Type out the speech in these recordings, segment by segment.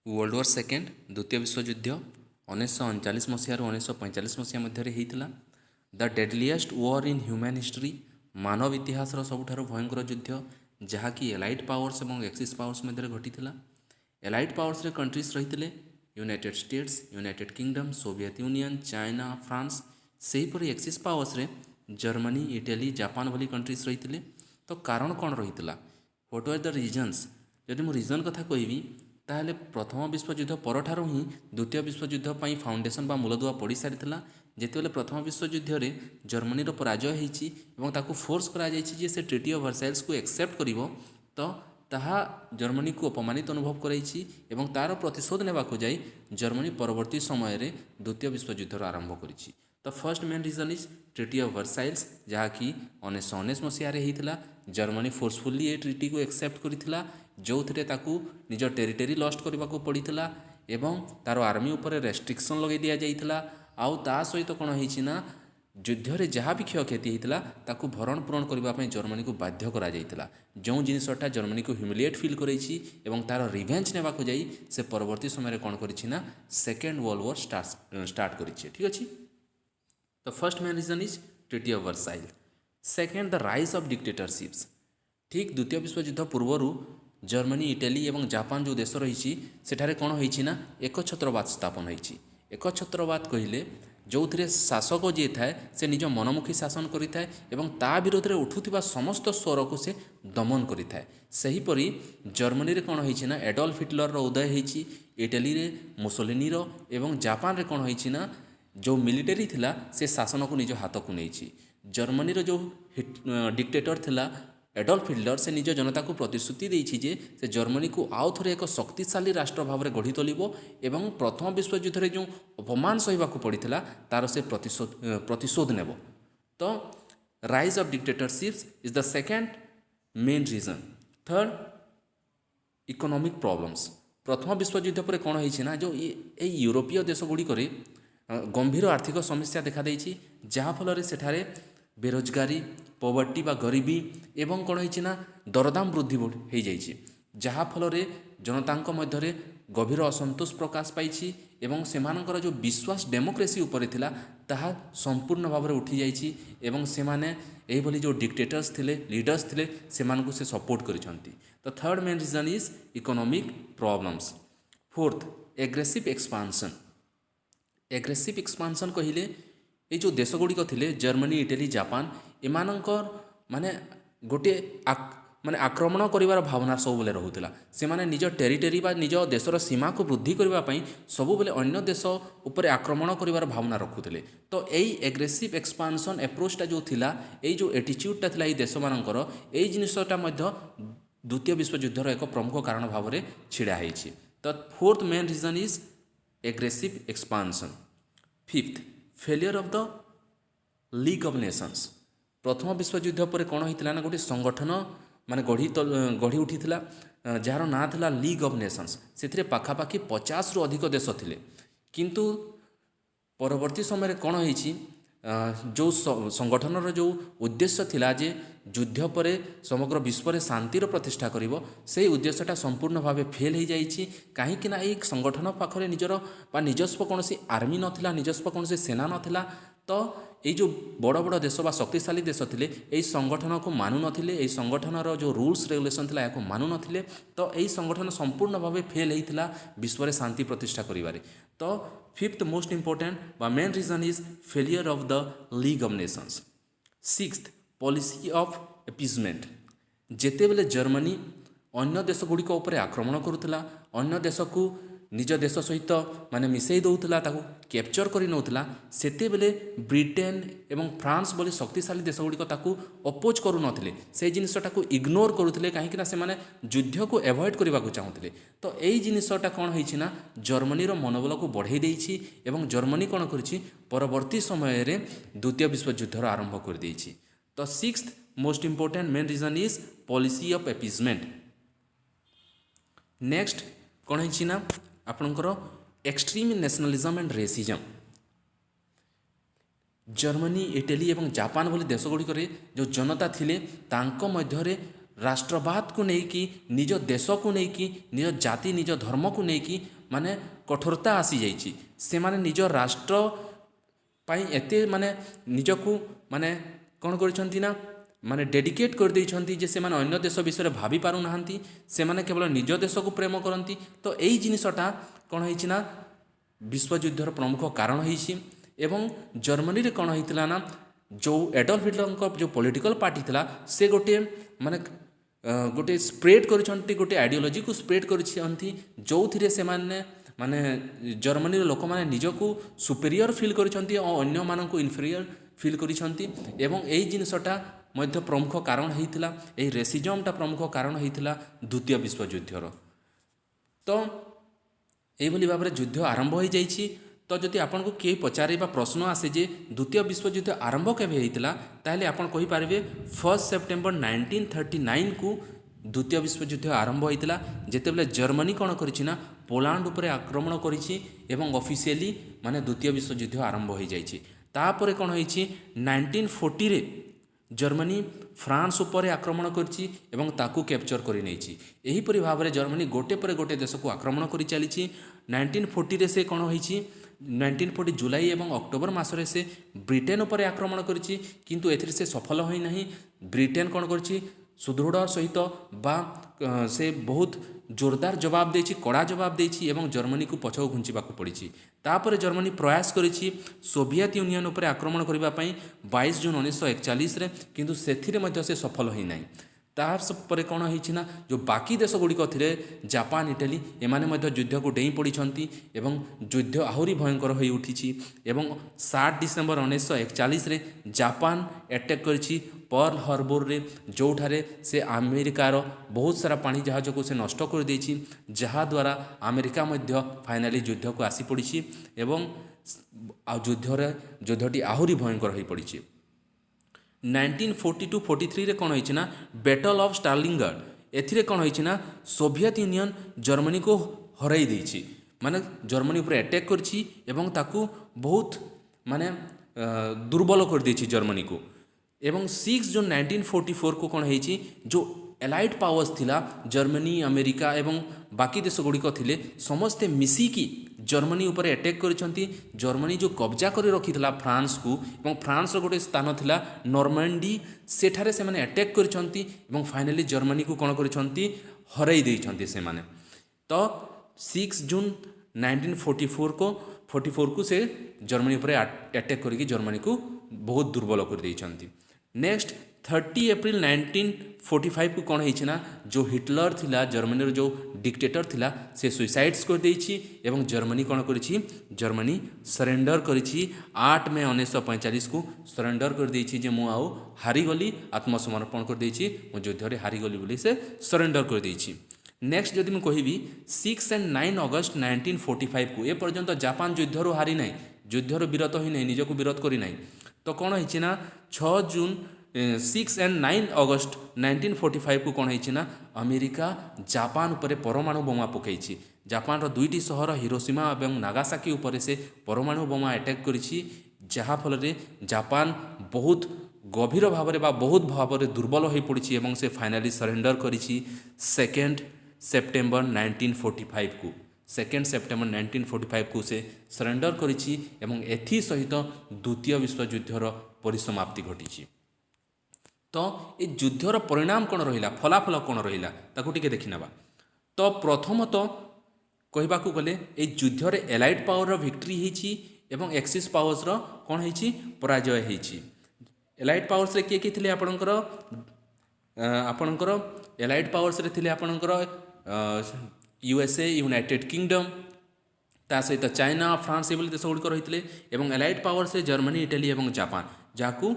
World war second द्वितीय विश्वयुद्ध 1939 मसीह 1945 मसीहा मध्य होता the deadliest war in human history मानव इतिहास सबुठार भयंकर युद्ध जहाँकि एलाइड पावर्स और एक्सिस पावर्स मध्य घटी एलाइड पावर्स रे कंट्रीज रही United States United Kingdom Soviet Union China France सेहीपरि एक्सिस पावर्स रे जर्मनी इटाली जापान भली कंट्रीज रही तो कारण कौन रही व्हाट वर द रीजन्स जदि मु रीजन कथा कहबी ताहले प्रथम विश्वयुद्ध परठार ही द्वितीय विश्वयुद्ध पर फाउंडेशन बा मूलदुआ पड़ सारी जितेबाला प्रथम विश्वयुद्ध रे जर्मनीर पराजय होती फोर्स करा से ट्रिटी ऑफ वर्साइल्स को एक्सेप्ट करिवो तो ताहा जर्मनी को अपमानित अनुभव कराई तार प्रतिशोध नेबाकू जाई जर्मनी परवर्ती समय रे द्वितीय विश्वयुद्ध आरंभ करिछि। तो first main reason is treaty of Versailles जहाँकि 1919 मसीह होता जर्मनी फोर्सफुली ये ट्रिटी को एक्सेप्ट करथिला जो थे ताकू निज टेरिटरी लस्ट करने को पड़ता एवं तार आर्मी उपर रेस्ट्रिक्शन लगे दि जाइथिला आउ ता सहित कौन होना युद्ध रे जहाँ भी क्षयक्षति होता ताकू भरण पूरण करने जर्मनी को बाध्य करा जाइथिला जो जिनसटा जर्मनी को ह्यूमिलिएट फील करैछि एवं तार रिवेंज नेबाकू जाई से परवर्ती समय कौन करिछि सेकेंड वर्ल्ड वॉर स्टार्ट करिछि। ठीक अछि। The first main reason is Treaty of Versailles. Second, the rise of dictatorships. ठीक द्वितीय विश्वयुद्ध पूर्वर जर्मनी इटाली और जापान जो देश रही सेठारे कौन होना एकछत्रवाद स्थापन होती। एकछत्रवाद कहले जो थे शासक जी थाए से निज मनमुखी शासन करिथाए एवं ता विरोध में उठुवा समस्त स्वर को से दमन करिथाए। सेहीपरि जर्मनी रे कौन होना एडल्फ हिटलर उदय होती इटाली रे मुसोलिनी एवं जापान रे कौन होना जो मिलिटेरी थिला से शासन को निज हाथ को नहीं। जर्मनी रो जो डिक्टेटर थिला एडल्फ हिटलर से निज जनता को प्रतिश्रुति देछि जे से जर्मनी को आउ थरे एक शक्तिशाली राष्ट्र भाव में गढ़ी तोलिबो एवं प्रथम विश्वयुद्ध रे जो अपमान सहिबा को पड़िथिला तार से प्रतिशोध नेबो। तो rise of dictatorships is the second main reason. Third, economic problems. प्रथम विश्वयुद्ध पर कौन होइछि जो ये यूरोपीय देश गुड़िक गंभीर आर्थिक समस्या देखा देछि जहाँफल सेठारे बेरोजगारी पॉवर्टी बा गरीबी एवं कौन होइछि दरदाम वृद्धि हो जाइछि जहाँफल जनता मध्य गभीर असंतोष प्रकाश पाई एवं सेमानकर जो विश्वास डेमोक्रेसी उपरे थिला ताहा संपूर्ण भाव में उठी जाइछि एवं सेमाने एही भली जो डिक्टेटर्स थिले लीडर्स थिले सेमानकु से सपोर्ट करिसंती। तो third main reason is economic problems. Fourth, aggressive expansion. Aggressive expansion कहले ये जो देश गुड़िक थे जर्मनी इटाली जापान एमानकर माने गोटे माने आक्रमण करिवार भावना सब बेले रहुला से माने निज टेरिटरी बा निज देशर सीमा को वृद्धि करने सब बेले अन्य देश उपर आक्रमण करिवार भावना रखुले। तो यही एग्रेसिव एक्सपांशन एप्रोचटा जो थिला यही जो एटीट्यूडटा थिला देश मानकर यही जिनसटा द्वितीय विश्वयुद्धर एक प्रमुख कारण भाव में छिड़ा होइछि। तो fourth main reason is aggressive expansion. Fifth, failure of the league of Nations. प्रथम विश्वयुद्ध पर कौन होता ना गोटे संगठन माने गढ़ी उठी जार ना था लीग ऑफ नेशंस से पाखापाखि 50 रु अधिक देश थिले किंतु परवर्ती समय कौन होइछि जो संगठनर जो उद्देश्य थिला जे युद्ध पर समग्र विश्व में शांतिर प्रतिष्ठा करिवो से उद्देश्यटा संपूर्ण भाव फेल हो जाइछि कहीं ना ये संगठन पाखरे निजर बा निजस्व कौन आर्मी नथिला निजस्व कौन सेना नथिला। तो ये जो बड़ बड़ देश बा शक्तिशाली देश थिले यही संगठन को मानु नथिले यही संगठनर जो रूल्स रेगुलेशन थिला याको मानु नथिले। तो यही संगठन संपूर्ण भाव फेल होता विश्व में शांति प्रतिष्ठा करिवारे। तो फिफ्थ मोस्ट इंपोर्टेंट बा main reason is failure of the league of nations. Sixth, policy of appeasement. जेते बेले जर्मनी अन्य देश गुड़िक उपर आक्रमण करुला अन्य देश को निज देश सहित माने मिसई दौला ताकू कैप्चर कर नौला सेते बेले ब्रिटेन एवं फ्रांस बोली शक्तिशाली देश गुड़िक ताकू अपोज करू नथिले से जिनिसटा को इग्नोर करुले कहीं से माने युद्ध को एवॉइड करने को चाहूले। तो यही जिनिसटा कौन होइछि जर्मनी मनोबल को बढ़ाई देइछि एवं जर्मनी कौन करिछि परवर्ती समय रे द्वितीय विश्वयुद्ध आरंभ कर देइछि। तो sixth most important main reason is policy of appeasement. Next कौन होइछि आपणकर extreme nationalism and racism. Germany Italy और जापान भली देश गुड़िक जो जनता थिले तांको मध्यरे राष्ट्रवाद को लेकिन निज देश को लेकिन निज जाति निज धर्म को लेकिन माने कठोरता आसी जाइए से माने निज राष्ट्र पाई एते माने निजकू माने कौन करिसंती ना माने डेडिकेट कर देइछंती जे से माने अन्य देश विषय भाभी पारु नाहंती से माने केवल निज देश को प्रेम करती। तो यही जिनसटा कौन होइछि ना विश्वयुद्धर प्रमुख कारण होइछि। एवं जर्मनी रे कौन होइतिला ना जो एडल्फ हिटलर जो पॉलिटिकल पार्टी थिला से गोटे माने गोटे स्प्रेड करिसंती गोटे आइडियोलॉजी को स्प्रेड करिसंती जो थिरे से माने जर्मनी लोक मैंने निजको सुपेरियर फिल करिसंती और अन्य मानक इनफेरियर फिल करिसंती। एवं यही जिनसटा मध्य प्रमुख कारण होइतिला एही रेसिजमटा प्रमुख कारण होइतिला द्वितीय विश्वयुद्धर। तो यही भाव में युद्ध आरंभ हो जाइए। तो जदि आपन को किए पचारे प्रश्न आसे जे द्वितीय विश्वयुद्ध आरंभ केबे होइतिला ताहले आपन कहि पारिबे 1 सेप्टेम्बर 1939 को द्वितीय विश्वयुद्ध आरंभ होइतिला जेतेबेले जर्मनी कौन करिछि ना पोलैंड उपरे आक्रमण करिछि एवं ऑफिशियली माने द्वितीय विश्वयुद्ध आरंभ हो जाइछि। तापरे कौन होइछि 1940 रे जर्मनी फ्रांस उपरे आक्रमण करिछि एवं ताकू कैप्चर करि नैछि। एही परि भाव में जर्मनी गोटे पर गोटे देश को आक्रमण करि चलिछि। 1940 रे से कौन होइछि 1940 जुलाई एवं अक्टोबर मासरे से ब्रिटेन उपरे आक्रमण करिछि किंतु एथिरे से सफल होई नाही। ब्रिटेन कौन करिछि सुदृढ़ सहित बा से बहुत जोरदार जवाब देछि कड़ा जवाब देछि एवं जर्मनी को पछौ घुंचिबाकू पड़िछि। तापर जर्मनी प्रयास करिछि सोवियत यूनियन उपरे आक्रमण करिबा पई 22 जून 1941 रे किंतु सेथिरे मध्य से सफल होई नाही। तापर कौन होइछि ना जो बाकी देश गुड़िक थिले जापान इटाली एमाने मध्य युद्ध को डेई पड़िछंती एवं युद्ध आहुरी भयंकर होई उठिछि। एवं 7 डिसेम्बर 1941 रे जापान अटैक करिछि पर्ल हार्बर रे जोठारे से अमेरिकार बहुत सारा पानी जहाज को से नष्ट कर देछि जहाँ द्वारा अमेरिका मध्य फाइनाली युद्ध को आसी पड़िछि एवं युद्धटी आहुरी भयंकर होई पड़िछि। 1942-43 रे कौन होइछि ना बैटल ऑफ स्टालिनग्राड एथिरे कौन होइछि ना सोवियत यूनियन जर्मनी को हराई देछि माने जर्मनी ऊपर अटैक करछि एवं ताकू बहुत माने दुर्बल कर देछि जर्मनी को। एवं 6 जून 1944 को कौन होइछि जो एलाइड पावर्स थिला जर्मनी अमेरिका एवं बाकी देश गुड़िक थिले समस्ते मिसिकी जर्मनी ऊपर अटैक करिसंती। जर्मनी जो कब्जा कर रखिथिला फ्रांस को एवं फ्रांस रो गोटे स्थान थिला नॉर्मंडी सेठारे से माने अटैक करिसंती एवं फाइनली जर्मनी को कौन करिसंती हराई देइछंती से माने। तो 6 जून 1944 को से जर्मनी ऊपर अटैक करके जर्मनी को बहुत दुर्बल कर देइछंती। नेक्स्ट 30 अप्रैल 1945 को कौन होइछि ना जो हिटलर थिला जर्मनी जो डिक्टेटर थिला से सुसाइड्स कर देइछि एवं जर्मनी कौन करिछि जर्मनी सरेंडर करिछि 8 मई 1945 को सरेंडर कर देइछि जे मु आउ हारी गली आत्मसमर्पण कर देइछि मु युद्ध रे हारी गली बोली से सरेंडर कर देइछि। नेक्स्ट जदि मैं कहबी 6 और 9 अगस्त 1945 को ए पर्यंत जापान युद्धर हारी ना युद्धर विरत होई ना निजको विरोध करी ना। तो कौन होइछि ना 6 और 9 अगस्त 1945 को कौन होइछि ना अमेरिका जापान उपरे परमाणु बोमा पकईछि। जापान रो दुईटी शहर हिरोशिमा और नागासाकी उपरे से परमाणु बोमा अटैक करिछि जहाँ फल रे जापान बहुत गभीर भाव में बहुत भाव में दुर्बल हो पड़ी एवं से फाइनाली सरेंडर करिछि 2 सेप्टेम्बर 1945 को 2 सेप्टेम्बर 1945 को से सरेंडर करिछि एवं एथि सहित द्वितीय विश्वयुद्धर परिसमाप्ति घटी। तो ये युद्धर परिणाम कौन रहा फलाफल कौन रहा ताकू टिके देखिनेबा। तो प्रथमतः कहबाकू गले ये युद्धर एलाइड पावर विक्ट्री होइछि एवं एक्सिस पावर्स कौन होइछि पराजय होइछि। एलाइड पावर्स रे किए थिले आपणकर एलाइड पावर्स रे थिले आपणकर यूएसए यूनाइटेड किंगडम ता सहित चाइना फ्रांस एभली देश गुड़िक रही एवं एलाइड पावर्स रे जर्मनी इटाली एवं जापान जहाँ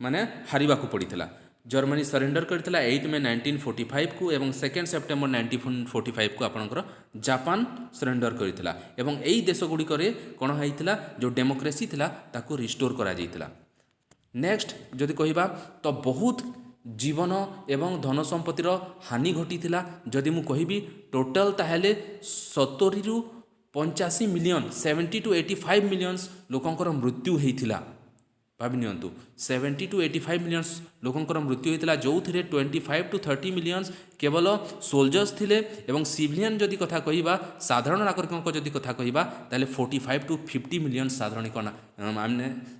माने हारिबाकू पड़ीथिला। जर्मनी सरेंडर करथिला 8 मई 1945 को एवं 2 सेप्टेम्बर 1945 को आपणकर जापान सरेंडर करथिला एवं एई देश गुड़िक रे कोन होइथिला जो डेमोक्रेसी थिला ताकू रिस्टोर करा जाइथिला। नेक्स्ट जदि कहिबा तो बहुत जीवन एवं धन संपत्तिर हानि घटी जदि मु कहिबी टोटल ताहेले 70 ରୁ 85 मिलियन 70 to 85 मिलियन लोकंकर मृत्यु होइथिला भाभी नियंतु 70 to 85 मिलियंस लोकंकर मृत्यु होता जो थे 25 to 30 मिलियंस केवल सोल्जर्स थिले एवं सिविलियन जदि कथा कहवा साधारण नागरिकों जदि कथा कहवा ताले 45 to 50 मिलियन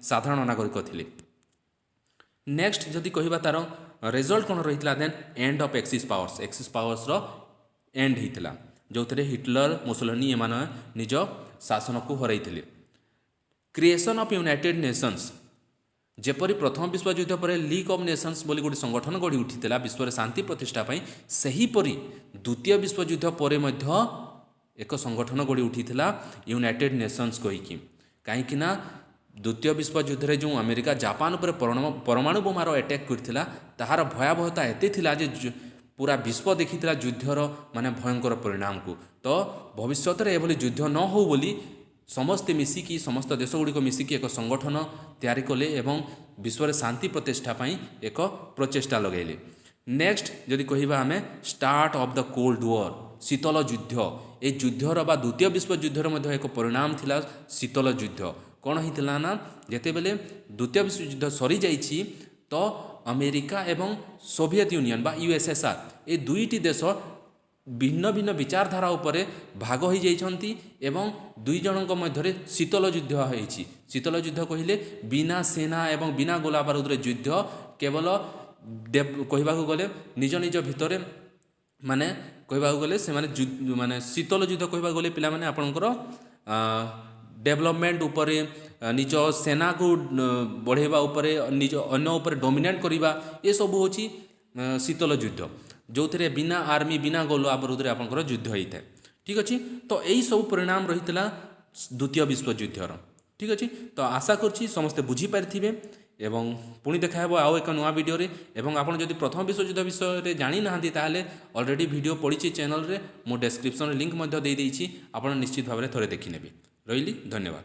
साधारण नागरिक थिले। नेक्स्ट जदि कहवा तार रिजल्ट कौन रही then end of Axis powers end होता जो थे हिटलर मुसोलिनी एमाने निज शासन को हरई थे। क्रिएशन ऑफ यूनाइटेड नेशंस जेपरी प्रथम विश्वयुद्ध पर लीग ऑफ नेशंस बोली गोटे संगठन गढ़ी उठी विश्व शांति प्रतिष्ठा सेहीपरि द्वितीय विश्वयुद्ध पर एक संगठन गढ़ी उठी यूनाइटेड नेशंस कहीकि कहीं द्वितीय विश्वयुद्ध में जो अमेरिका जापान पर परमाणु बोमार अटैक करथिला ताहार भयावहता एते थिला जे पूरा विश्व देखी युद्धर माने भयंकर परिणाम को। तो भविष्य में एभली युद्ध न हो बोली समस्ते मिसिकी समस्त देश गुड़िक मिसिकी एक संगठन तैयारी कले एवं विश्व शांति प्रतिष्ठा एक प्रचेष्टा लगेले। नेक्स्ट जदि कहवा आम start of the cold war शीतल युद्ध ए युद्धर बा द्वितीय विश्वयुद्धर एक परिणाम थिला शीतल युद्ध कौन होता ना जिते बेले द्वितीय विश्वयुद्ध सरी जाइछि तो अमेरिका एवं सोवियत यूनियन बा यूएसएसआर ए दुईटी देश भिन्न भिन्न विचारधारा उपरे भाग हो जाइछन्ति एवं दुई जनक मध्य शीतल युद्ध होइछि। शीतल युद्ध कहिले बिना सेना एवं बिना गोला बारूद युद्ध केवल कहवा गले निज निज भितर माने कहवा गले से माने शीतल युद्ध कहवा गले पिला माने आपनकर डेवलपमेंट उपरे निज सेना को बढ़ेवा उपरे निज अन्य उपरे डोमिनेट करिबा ये सब होछि शीतल युद्ध जो थे बिना आर्मी बिना गोला बारूद आपंकर युद्ध होता है। ठीक अच्छे तो यही सब परिणाम रही द्वितीय विश्वयुद्धर। ठीक अच्छे तो आशा करुँची समस्ते बुझीपारे एवं पुणी देखा आउ एक नुआ वीडियो एवं आपन जदि प्रथम विश्वयुद्ध विषय जानी ना ताले ऑलरेडी वीडियो पड़ी चैनल रे मो डिस्क्रिप्शन लिंक दे देछि आपन निश्चित भाव में थोड़े देखी नेबे। रही धन्यवाद।